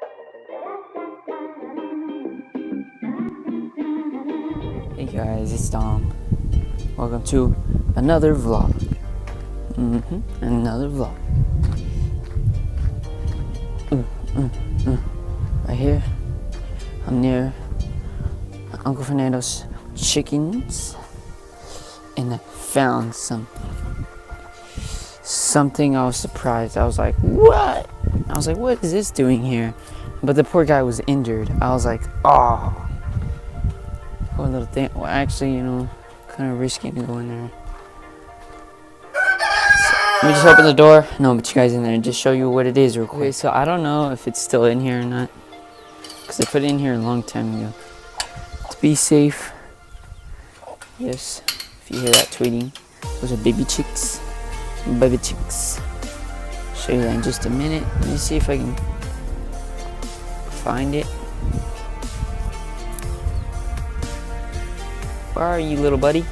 Hey guys, it's Dom. Welcome to another vlog. Another vlog. Right here, I'm near Uncle Fernando's chickens, and I found something. I was surprised. I was like, what? I was like, what is this doing here? But the poor guy was injured. I was like, oh. Poor little thing. Well, actually, kind of risky to go in there. So, let me just open the door. No, but you guys in there and just show you what it is real quick. Okay, so I don't know if it's still in here or not, because I put it in here a long time ago. To be safe. Yes, if you hear that tweeting, those are baby chicks. Baby chicks. Show you that in just a minute. Let me see if I can find it. Where are you, little buddy?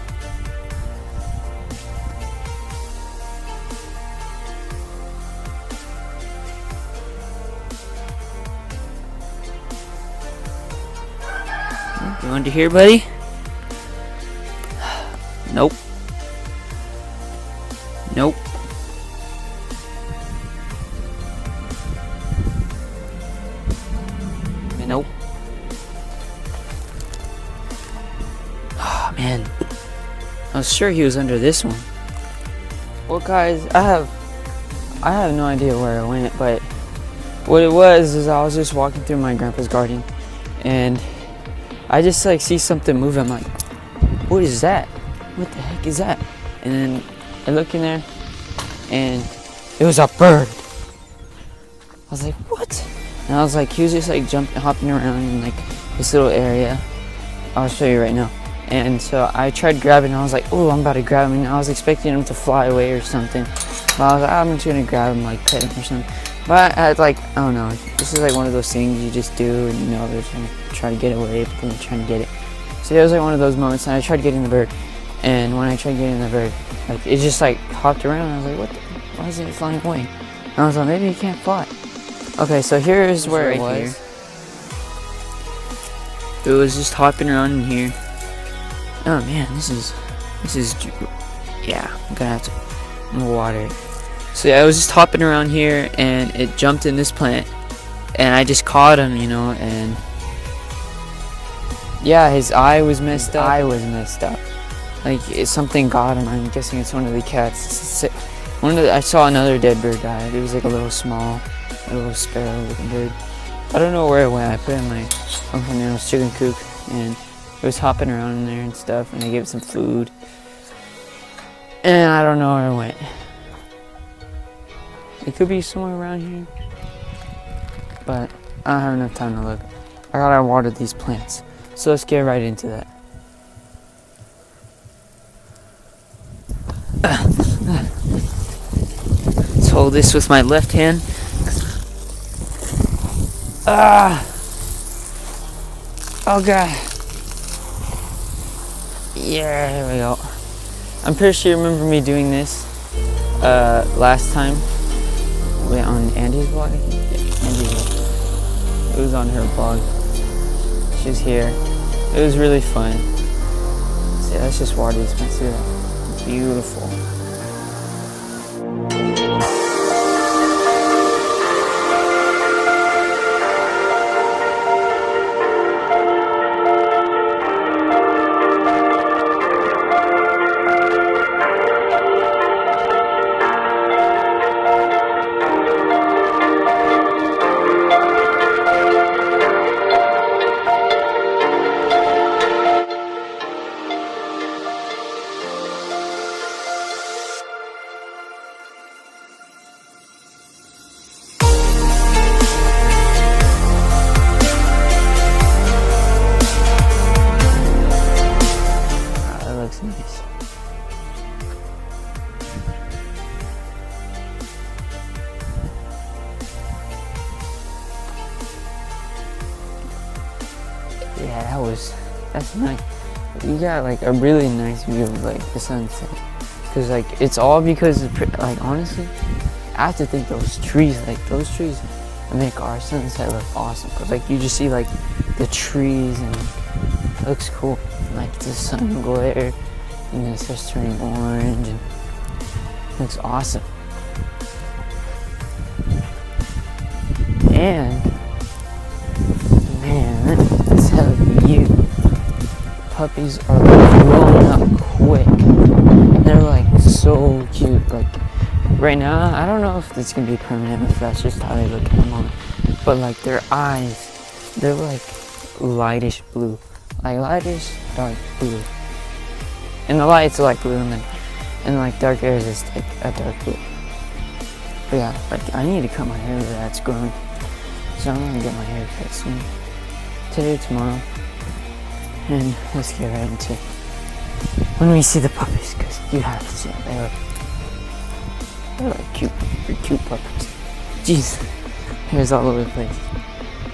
You under here, buddy? Nope. Nope. Nope. Oh man, I was sure he was under this one. Well guys, I have no idea where I went, but what it was is I was just walking through my grandpa's garden and I just see something move. I'm like, what is that? What the heck is that? And then I look in there and it was a bird. I was like, what? And I was like, he was just hopping around in this little area. I'll show you right now. And so I tried grabbing and I was like, oh, I'm about to grab him. And I was expecting him to fly away or something. But I was like, I'm just gonna grab him, pet him or something. But I don't know. This is one of those things you just do and they're trying to try to get away, but then you're trying to get it. So it was one of those moments and I tried getting the bird. And when I tried getting the bird, it just hopped around and I was like, what the, why isn't it flying away? And I was like, maybe it can't fly. Okay, so here's where it was. It was just hopping around in here. Oh man, this is, yeah, I'm gonna have to water it. So yeah, I was just hopping around here and it jumped in this plant and I just caught him, and yeah, his eye was messed up. Something got him. I'm guessing it's one of the cats. I saw another dead bird die. It was a little small, little sparrow looking bird. I don't know where it went. I put it in my Uncle Fernando's chicken coop and it was hopping around in there and stuff, and I gave it some food. And I don't know where it went. It could be somewhere around here, but I don't have enough time to look. I gotta water these plants. So let's get right into that. Let's hold this with my left hand. Oh god. Yeah, here we go. I'm pretty sure you remember me doing this last time. Wait, on Andy's vlog, I think? Yeah, Andy's vlog. It was on her vlog. She's here. It was really fun. So yeah, let's just water these plants. See that? Beautiful. Nice. Yeah, that's nice. You got a really nice view of the sunset. Cause it's all because of, honestly, I have to think those trees, and make our sunset look awesome. Cause like you just see like the trees and it looks cool. Like the sun glare and then it starts turning orange and it looks awesome. And man, let me tell you, puppies are growing up quick. They're like so cute. Like right now, I don't know if it's gonna be permanent, if that's just how they look at the moment. But like their eyes, they're like lightish blue. Like lightish, dark blue. In the light it's light blue, and then in like dark areas it's like a dark blue. But yeah, like I need to cut my hair where that's growing. So I'm gonna get my hair cut soon. Today or tomorrow. And let's get right into it. When we see the puppies, because you have to see them. They're like cute. They're cute puppies. Jeez. Hair's all over the place.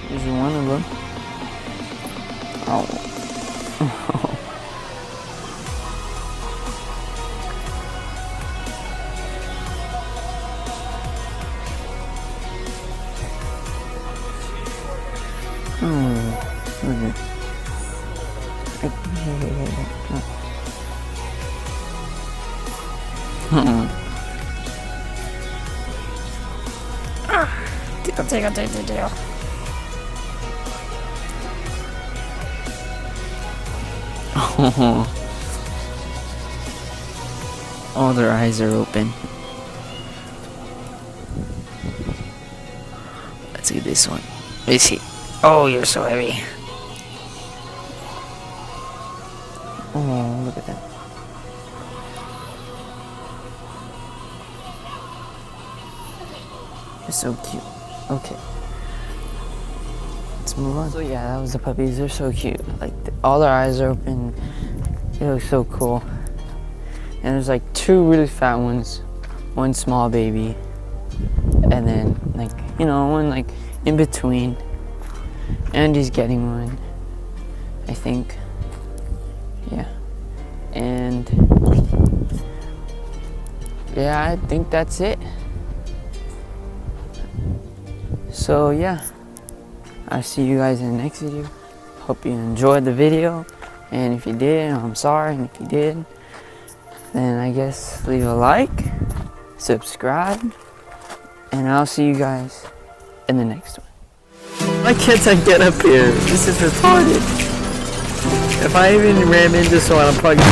Here's one of them. Oh. Deal. All their eyes are open. Let's see this one. Let me see. Oh, you're so heavy. Oh, look at that. You're so cute. Okay. Let's move on. So yeah, that was the puppies. They're so cute. Like all their eyes are open. They look so cool. And there's like two really fat ones, one small baby, and then like, you know, one like in between. Andy's getting one, I think. Yeah. And yeah, I think that's it. So yeah, I'll see you guys in the next video. Hope you enjoyed the video, and if you did, I'm sorry, and if you did, then I guess leave a like, subscribe, and I'll see you guys in the next one. Why can't I get up here? This is retarded. If I even ram into someone, I'm probably